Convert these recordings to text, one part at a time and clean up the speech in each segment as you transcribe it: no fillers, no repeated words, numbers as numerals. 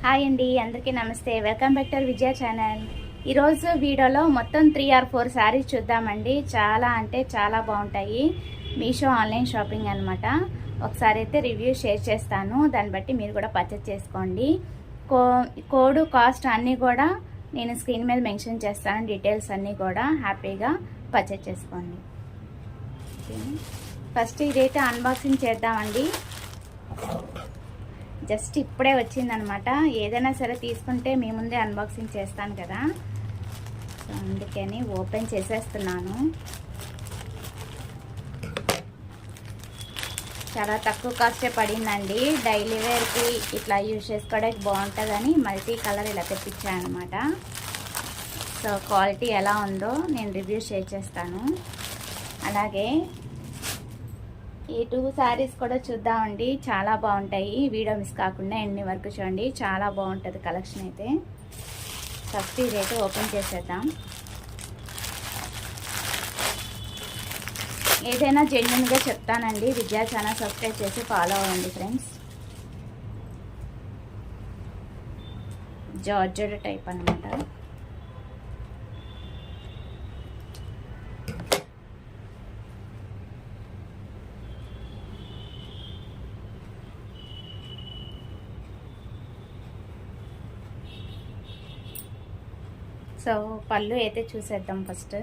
Hi అండి, అందరికీ నమస్తే. Welcome back to Vijaya channel. ఈరోజు వీడియోలో మొత్తం 3 or 4 శారీస్ చూద్దామండి. చాలా అంటే చాలా బాగుంటాయి. మీషో ఆన్లైన్ షాపింగ్ అనమాట. ఒకసారి అయితే రివ్యూ షేర్ చేస్తాను, దాన్ని బట్టి మీరు కూడా పర్చేస్ చేసుకోండి. కోడ్ కాస్ట్ అన్నీ కూడా నేను స్క్రీన్ మీద మెన్షన్ చేస్తాను. డీటెయిల్స్ అన్నీ కూడా హ్యాపీగా పర్చేస్ చేసుకోండి. ఫస్ట్ ఇదైతే అన్బాక్సింగ్ చేద్దామండి. జస్ట్ ఇప్పుడే వచ్చిందనమాట. ఏదైనా సరే తీసుకుంటే మీ ముందే అన్బాక్సింగ్ చేస్తాను కదా, సో అందుకని ఓపెన్ చేసేస్తున్నాను. చాలా తక్కువ కాస్టే పడిందండి. డైలీ వేర్కి ఇట్లా యూజ్ చేసుకోవడానికి బాగుంటుందని మల్టీ కలర్ ఇలా తెప్పించాను అనమాట. సో క్వాలిటీ ఎలా ఉందో నేను రివ్యూ షేర్ చేస్తాను. అలాగే ఈ 2 శారీస్ కూడా చూద్దామండి. చాలా బాగుంటాయి. వీడియో మిస్ కాకుండా ఎన్ని వరకు చూడండి. చాలా బాగుంటుంది కలెక్షన్ అయితే. ఫస్ట్ ఇదైతే ఓపెన్ చేసేద్దాం. ఏదైనా జెన్యున్గా చెప్తానండి. విద్యా ఛానల్ సబ్స్క్రైబ్ చేసి ఫాలో అవ్వండి ఫ్రెండ్స్. జార్జెట్ టైప్ అనమాట. సో పళ్ళు అయితే చూసేద్దాం ఫస్ట్.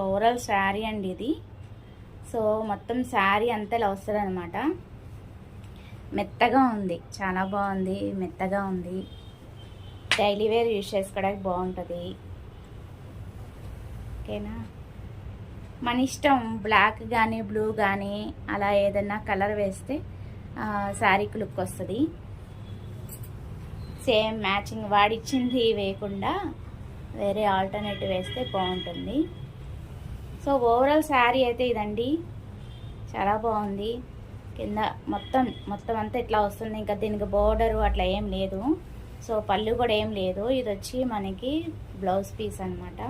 ఓవరాల్ శారీ అండి ఇది. సో మొత్తం శారీ అంతా ఇలా వస్తుంది అనమాట. మెత్తగా ఉంది, చాలా బాగుంది. మెత్తగా ఉంది. డైలీ వేర్ యూజ్ చేసుకోవడానికి బాగుంటుంది. ఓకేనా, మన ఇష్టం. బ్లాక్ కానీ బ్లూ కానీ అలా ఏదన్నా కలర్ వేస్తే శారీకి లుక్ వస్తుంది. సేమ్ మ్యాచింగ్ వాడిచ్చింది వేయకుండా వేరే ఆల్టర్నేటివ్ వేస్తే బాగుంటుంది. సో ఓవరాల్ శారీ అయితే ఇదండి. చాలా బాగుంది. కింద మొత్తం అంతా ఇట్లా వస్తుంది. ఇంకా దీనికి బోర్డరు అట్లా ఏం లేదు. సో పళ్ళు కూడా ఏం లేదు. ఇది వచ్చి మనకి బ్లౌజ్ పీస్ అనమాట.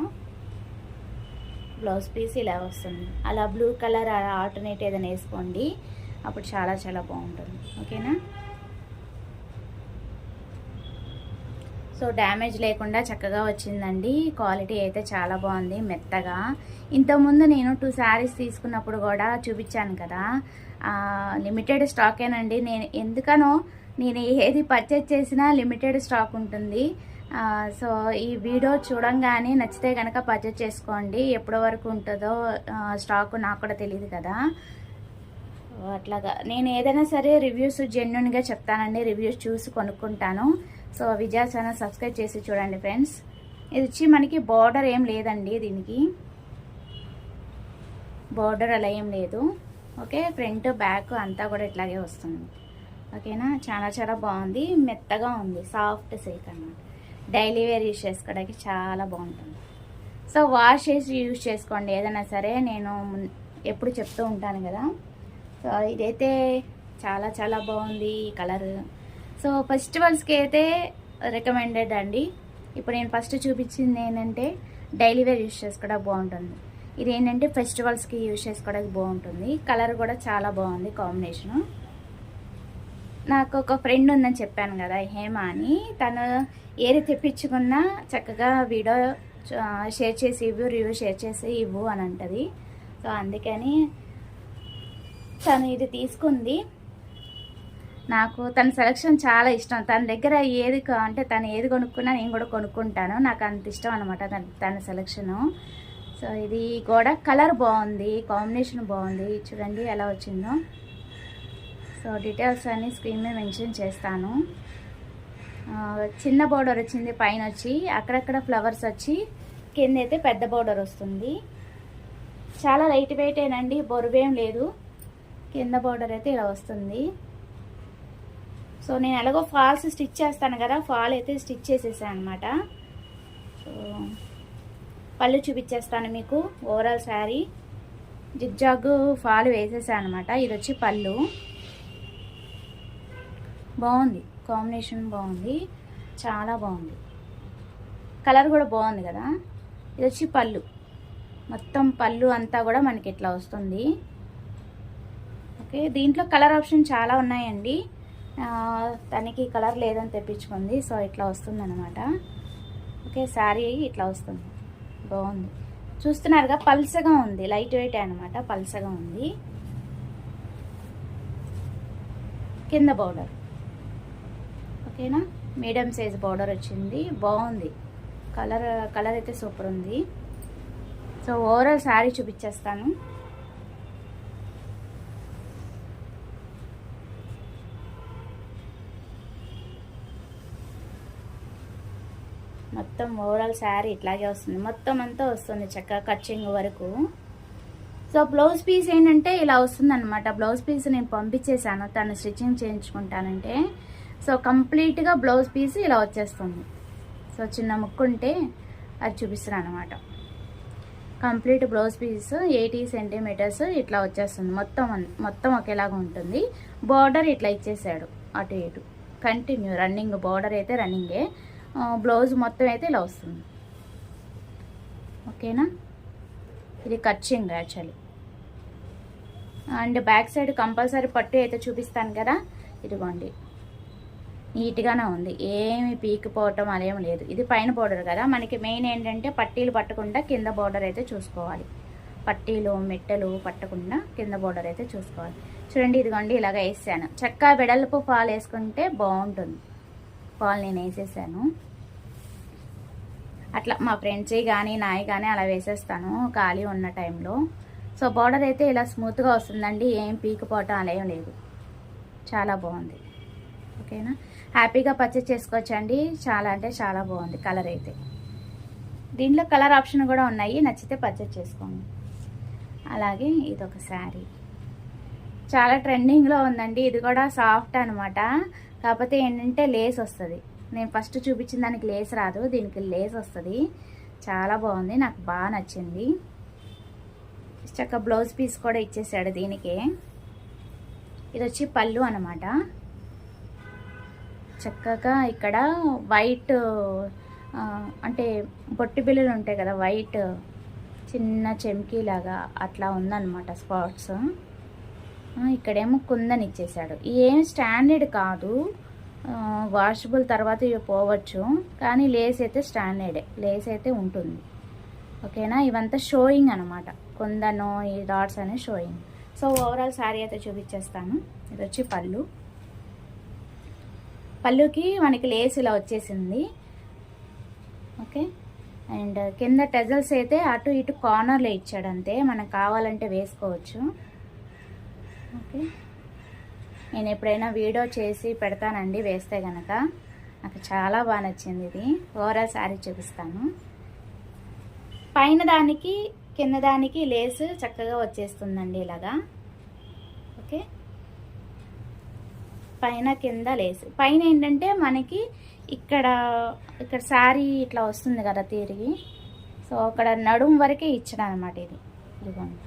బ్లౌజ్ పీస్ ఇలా వస్తుంది. అలా బ్లూ కలర్ ఆల్టర్నేట్ ఏదైనా వేసుకోండి, అప్పుడు చాలా చాలా బాగుంటుంది. ఓకేనా, సో డ్యామేజ్ లేకుండా చక్కగా వచ్చిందండి. క్వాలిటీ అయితే చాలా బాగుంది, మెత్తగా. ఇంతకుముందు నేను 2 శారీస్ తీసుకున్నప్పుడు కూడా చూపించాను కదా, లిమిటెడ్ స్టాకేనండి. నేను ఏది పర్చేజ్ చేసినా లిమిటెడ్ స్టాక్ ఉంటుంది. సో ఈ వీడియో చూడంగానే నచ్చితే కనుక పర్చేజ్ చేసుకోండి. ఎప్పటి వరకు ఉంటుందో స్టాక్ నాకు కూడా తెలియదు కదా. అట్లాగా నేను ఏదైనా సరే రివ్యూస్ జెన్యున్గా చెప్తానండి. రివ్యూస్ చూసి కొనుక్కుంటాను. సో విజయ ఛానల్ సబ్స్క్రైబ్ చేసి చూడండి ఫ్రెండ్స్. ఇది వచ్చి మనకి బార్డర్ ఏం లేదండి. దీనికి బార్డర్ అలా ఏం లేదు. ఓకే, ఫ్రంట్ బ్యాక్ అంతా కూడా ఇట్లాగే వస్తుంది. ఓకేనా, చాలా చాలా బాగుంది. మెత్తగా ఉంది. సాఫ్ట్ సిల్క్ అన్నమాట. డైలీ వేర్ యూజ్ చేసుకోవడానికి చాలా బాగుంటుంది. సో వాష్ చేసి యూజ్ చేసుకోండి ఏదైనా సరే. నేను ఎప్పుడు చెప్తూ ఉంటాను కదా. సో ఇదైతే చాలా చాలా బాగుంది ఈ కలర్. సో ఫెస్టివల్స్కి అయితే రికమెండెడ్ అండి. ఇప్పుడు నేను ఫస్ట్ చూపించింది ఏంటంటే డైలీ వేర్ యూజ్ చేసుకోవడానికి బాగుంటుంది. ఇది ఏంటంటే ఫెస్టివల్స్కి యూజ్ చేసుకోవడానికి బాగుంటుంది. కలర్ కూడా చాలా బాగుంది కాంబినేషను. నాకు ఒక ఫ్రెండ్ ఉందని చెప్పాను కదా, హేమ అని. తను ఏది తెప్పించుకున్నా చక్కగా వీడియో షేర్ చేసి ఇవ్వు, రివ్యూ షేర్ చేసి ఇవ్వు అని అంటది. సో అందుకని తను ఇది తీసుకుంది. నాకు తన సెలెక్షన్ చాలా ఇష్టం. తన దగ్గర తను ఏది కొనుక్కున్నా నేను కూడా కొనుక్కుంటాను. నాకు అంత ఇష్టం అనమాట తన సెలెక్షను. సో ఇది కూడా కలర్ బాగుంది, కాంబినేషన్ బాగుంది. చూడండి ఎలా వచ్చిందో. సో డీటెయిల్స్ అన్నీ స్క్రీన్ మీద మెన్షన్ చేస్తాను. చిన్న బోర్డర్ వచ్చింది పైన వచ్చి, అక్కడక్కడ ఫ్లవర్స్ వచ్చి, కింద అయితే పెద్ద బోర్డర్ వస్తుంది. చాలా లైట్ వెయిటేనండి, బరువేం లేదు. కింద బోర్డర్ అయితే ఇలా వస్తుంది. సో నేను ఎలాగో ఫాల్స్ స్టిచ్ చేస్తాను కదా, ఫాల్ అయితే స్టిచ్ చేసేసాను అనమాట. సో పళ్ళు చూపించేస్తాను మీకు. ఓవరాల్ శారీ జిగ్జాగ్ ఫాల్ వేసేసాను అనమాట. ఇది వచ్చి పళ్ళు. బాగుంది, కాంబినేషన్ బాగుంది, చాలా బాగుంది. కలర్ కూడా బాగుంది కదా. ఇది వచ్చి పళ్ళు. మొత్తం పళ్ళు అంతా కూడా మనకి ఇట్లా వస్తుంది. ఓకే, దీంట్లో కలర్ ఆప్షన్ చాలా ఉన్నాయండి. తనకి కలర్ లేదని తెప్పించుకుంది, సో ఇట్లా వస్తుంది అనమాట. ఓకే, శారీ ఇట్లా వస్తుంది, బాగుంది. చూస్తున్నారుగా, పల్సగా ఉంది, లైట్ వెయిట్ అనమాట, పల్సగా ఉంది. కింద బోర్డర్ ఓకేనా, మీడియం సైజ్ బోర్డర్ వచ్చింది, బాగుంది. కలర్ అయితే సూపర్ ఉంది. సో ఓవరాల్ శారీ చూపించేస్తాను. మొత్తం ఓవరాల్ శారీ ఇట్లాగే వస్తుంది, మొత్తం అంతా వస్తుంది చక్కగా కచ్చింగ్ వరకు. సో బ్లౌజ్ పీస్ ఏంటంటే ఇలా వస్తుంది అనమాట. బ్లౌజ్ పీస్ నేను పంపించేశాను, తను స్టిచ్చింగ్ చేయించుకుంటానంటే. సో కంప్లీట్గా బ్లౌజ్ పీస్ ఇలా వచ్చేస్తుంది. సో చిన్న ముక్కు ఉంటే అది చూపిస్తున్నాను అనమాట. కంప్లీట్ బ్లౌజ్ పీస్ 80 సెంటీమీటర్స్ ఇట్లా వచ్చేస్తుంది, మొత్తం ఒకేలాగా ఉంటుంది. బార్డర్ ఇట్లా ఇచ్చేసాడు అటు ఇటు, కంటిన్యూ రన్నింగ్, బార్డర్ అయితే రన్నింగే, బ్లౌజ్ మొత్తం అయితే ఇలా వస్తుంది. ఓకేనా, ఇది catching actually. And back side compulsory పట్టు అయితే చూపిస్తాను కదా, ఇదిగోండి నీట్గానే ఉంది, ఏమి పీకిపోవటం అదేం లేదు. ఇది పైన బోర్డర్ కదా, మనకి మెయిన్ ఏంటంటే పట్టీలు పట్టకుండా కింద బోర్డర్ అయితే చూసుకోవాలి. పట్టీలు మెట్టలు పట్టకుండా కింద బోర్డర్ అయితే చూసుకోవాలి. చూడండి, ఇదిగోండి ఇలాగ వేసాను. చక్కగా వెడల్పు ఫాల్ వేసుకుంటే బాగుంటుంది. ఫాల్ నేను వేసేసాను అట్లా, మా ఫ్రెండ్స్ కానీ నాయి కానీ అలా వేసేస్తాను ఖాళీ ఉన్న టైంలో. సో బార్డర్ అయితే ఇలా స్మూత్గా వస్తుందండి, ఏం పీకిపోవటం అలా ఏం లేదు, చాలా బాగుంది. ఓకేనా, హ్యాపీగా పర్చేస్ చేసుకోవచ్చండి. చాలా అంటే చాలా బాగుంది కలర్ అయితే. దీంట్లో కలర్ ఆప్షన్ కూడా ఉన్నాయి, నచ్చితే పర్చేస్ చేసుకోండి. అలాగే ఇదొక శారీ చాలా ట్రెండింగ్లో ఉందండి. ఇది కూడా సాఫ్ట్ అనమాట, కాకపోతే ఏంటంటే లేస్ వస్తుంది. నేను ఫస్ట్ చూపించిన దానికి లేస్ రాదు, దీనికి లేస్ వస్తుంది. చాలా బాగుంది, నాకు బాగా నచ్చింది. చక్కగా బ్లౌజ్ పీస్ కూడా ఇచ్చేసాడు దీనికి. ఇది వచ్చి పళ్ళు అనమాట. చక్కగా ఇక్కడ వైట్ అంటే బొట్టి బిళ్ళలు ఉంటాయి కదా, వైట్ చిన్న చెమ్కీలాగా అట్లా ఉందన్నమాట స్పాట్స్. ఇక్కడేమో కుందని ఇచ్చేసాడు. ఏం స్టాండర్డ్ కాదు, వాషబుల్ తర్వాత ఇవి పోవచ్చు, కానీ లేస్ అయితే స్టాండర్డే, లేస్ అయితే ఉంటుంది. ఓకేనా, ఇవంతా షోయింగ్ అనమాట, కుందను ఈ డాట్స్ అనే షోయింగ్. సో ఓవరాల్ శారీ అయితే చూపించేస్తాను. ఇది వచ్చి పళ్ళు. పళ్ళుకి మనకి లేస్ ఇలా వచ్చేసింది. ఓకే, అండ్ కింద టెజల్స్ అయితే అటు ఇటు కార్నర్లో ఇచ్చాడు, అంతే, మనకు కావాలంటే వేసుకోవచ్చు. ఓకే, నేను ఎప్పుడైనా వీడియో చేసి పెడతానండి వేస్తే కనుక. నాకు చాలా బాగా నచ్చింది ఇది. ఓవరాల్ శారీ చూపిస్తాను. పైన దానికి కింద దానికి లేస్ చక్కగా వచ్చేస్తుందండి ఇలాగా. ఓకే, పైన కింద లేస్. పైన ఏంటంటే మనకి ఇక్కడ శారీ ఇట్లా వస్తుంది కదా తిరిగి, సో అక్కడ నడుము వరకే ఇచ్చాడు అనమాట. ఇది ఇదిగోండి,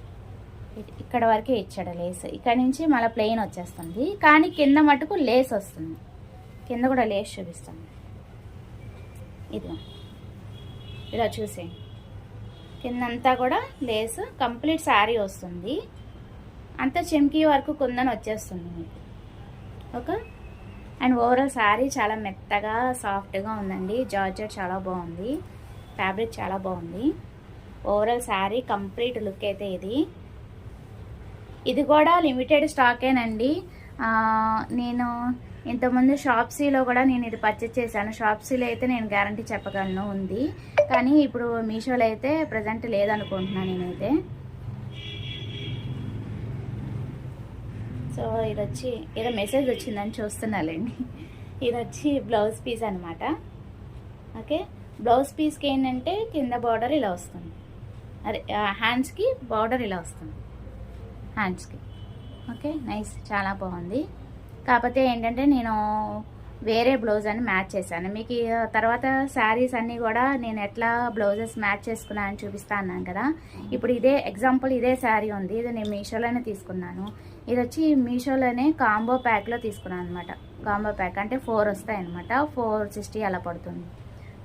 ఇక్కడ వరకే ఇచ్చాడు లేస్. ఇక్కడ నుంచి మళ్ళీ ప్లెయిన్ వచ్చేస్తుంది, కానీ కింద మటుకు లేస్ వస్తుంది. కింద కూడా లేస్ చూపిస్తాను. ఇదిగో ఇలా చూసేయండి, కిందంతా కూడా లేస్ కంప్లీట్ శారీ వస్తుంది. అంతా చెంకీ వరకు కుందని వచ్చేస్తుంది మీకు. ఓకే, అండ్ ఓవరాల్ శారీ చాలా మెత్తగా సాఫ్ట్గా ఉందండి. జార్జెట్ చాలా బాగుంది, ఫ్యాబ్రిక్ చాలా బాగుంది. ఓవరాల్ శారీ కంప్లీట్ లుక్ అయితే ఇది కూడా లిమిటెడ్ స్టాకేనండి. నేను ఇంతకుముందు షాప్సీలో కూడా నేను ఇది పర్చేస్ చేశాను. షాప్సీలో అయితే నేను గ్యారంటీ చెప్పగలను ఉంది, కానీ ఇప్పుడు మీషోలో అయితే ప్రజెంట్ లేదనుకుంటున్నాను నేనైతే. సో ఇది వచ్చి ఏదో మెసేజ్ వచ్చిందని చూస్తున్నానండి. ఇది వచ్చి బ్లౌజ్ పీస్ అనమాట. ఓకే, బ్లౌజ్ పీస్కి ఏంటంటే కింద బార్డర్ ఇలా వస్తుంది, అదే హ్యాండ్స్కి బార్డర్ ఇలా వస్తుంది హ్యాండ్స్కి. ఓకే, నైస్, చాలా బాగుంది. కాకపోతే ఏంటంటే నేను వేరే బ్లౌజ్ అని మ్యాచ్ చేశాను. మీకు తర్వాత శారీస్ అన్నీ కూడా నేను ఎట్లా బ్లౌజెస్ మ్యాచ్ చేసుకున్నానని చూపిస్తా అన్నాను కదా. ఇప్పుడు ఇదే ఎగ్జాంపుల్, ఇదే శారీ ఉంది, ఇది నేను మీషోలోనే తీసుకున్నాను. ఇది వచ్చి మీషోలోనే కాంబో ప్యాక్లో తీసుకున్నాను అనమాట. కాంబో ప్యాక్ అంటే 4 వస్తాయి అనమాట, 460 అలా పడుతుంది.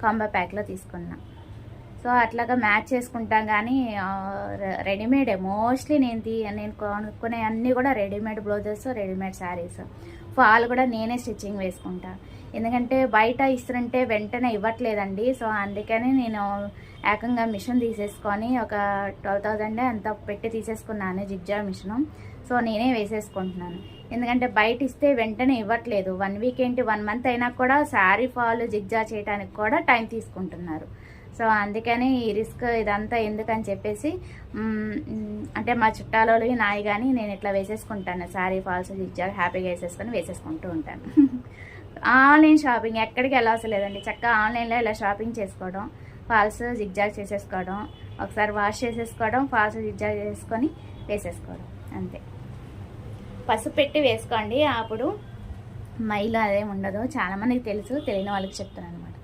కాంబో ప్యాక్లో తీసుకున్నా. సో అట్లాగా మ్యాచ్ చేసుకుంటాం. కానీ రెడీమేడే మోస్ట్లీ నేను కొనుక్కునే అన్నీ కూడా readymade blouses, readymade saris. Fall కూడా నేనే స్టిచ్చింగ్ వేసుకుంటా. ఎందుకంటే బయట ఇస్తుంటే వెంటనే ఇవ్వట్లేదండి. సో అందుకని నేను ఏకంగా మిషన్ తీసేసుకొని ఒక 12,000 అంత పెట్టి తీసేసుకున్నాను జిగ్జా మిషను. సో నేనే వేసేసుకుంటున్నాను. ఎందుకంటే బయట ఇస్తే వెంటనే ఇవ్వట్లేదు. 1 వీక్ ఏంటి 1 మంత్ అయినా కూడా శారీ ఫాల్ జిగ్జా చేయడానికి కూడా టైం తీసుకుంటున్నారు. సో అందుకని ఈ రిస్క్ ఇదంతా ఎందుకని చెప్పేసి అంటే మా చుట్టాలు నాయి కానీ నేను ఇట్లా వేసేసుకుంటాను. శారీ ఫాల్స్ జిగ్జా హ్యాపీగా వేసేసుకుంటూ ఉంటాను. ఆన్లైన్ షాపింగ్ ఎక్కడికి వెళ్ళవసరం లేదండి. చక్కగా ఆన్లైన్లో ఇలా షాపింగ్ చేసుకోవడం, ఫాల్స్ జిగ్జాగ్ చేసేసుకోవడం, ఒకసారి వాష్ చేసేసుకోవడం, ఫాల్స్ జిగ్జాగ్ చేసుకొని వేసేసుకోవడం అంతే. పసుపు పెట్టి వేసుకోండి, అప్పుడు మైలు అదేం ఉండదు. చాలామందికి తెలుసు, తెలియని వాళ్ళకి చెప్తున్నాను అనమాట.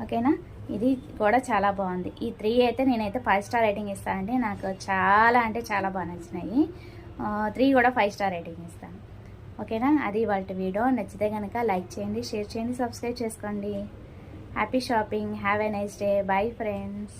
ఓకేనా? ఇది కూడా చాలా బాగుంది. ఈ 3 అయితే నేనైతే 5 స్టార్ రేటింగ్ ఇస్తానండి. నాకు చాలా అంటే చాలా బాగా నచ్చినాయి. 3 కూడా 5 స్టార్ రేటింగ్ ఇస్తాను. ఓకేనా? అది వాళ్ళ వీడియో. నచ్చితే కనుక లైక్ చేయండి, షేర్ చేయండి, సబ్స్క్రైబ్ చేసుకోండి. Happy shopping. Have a nice day. Bye friends.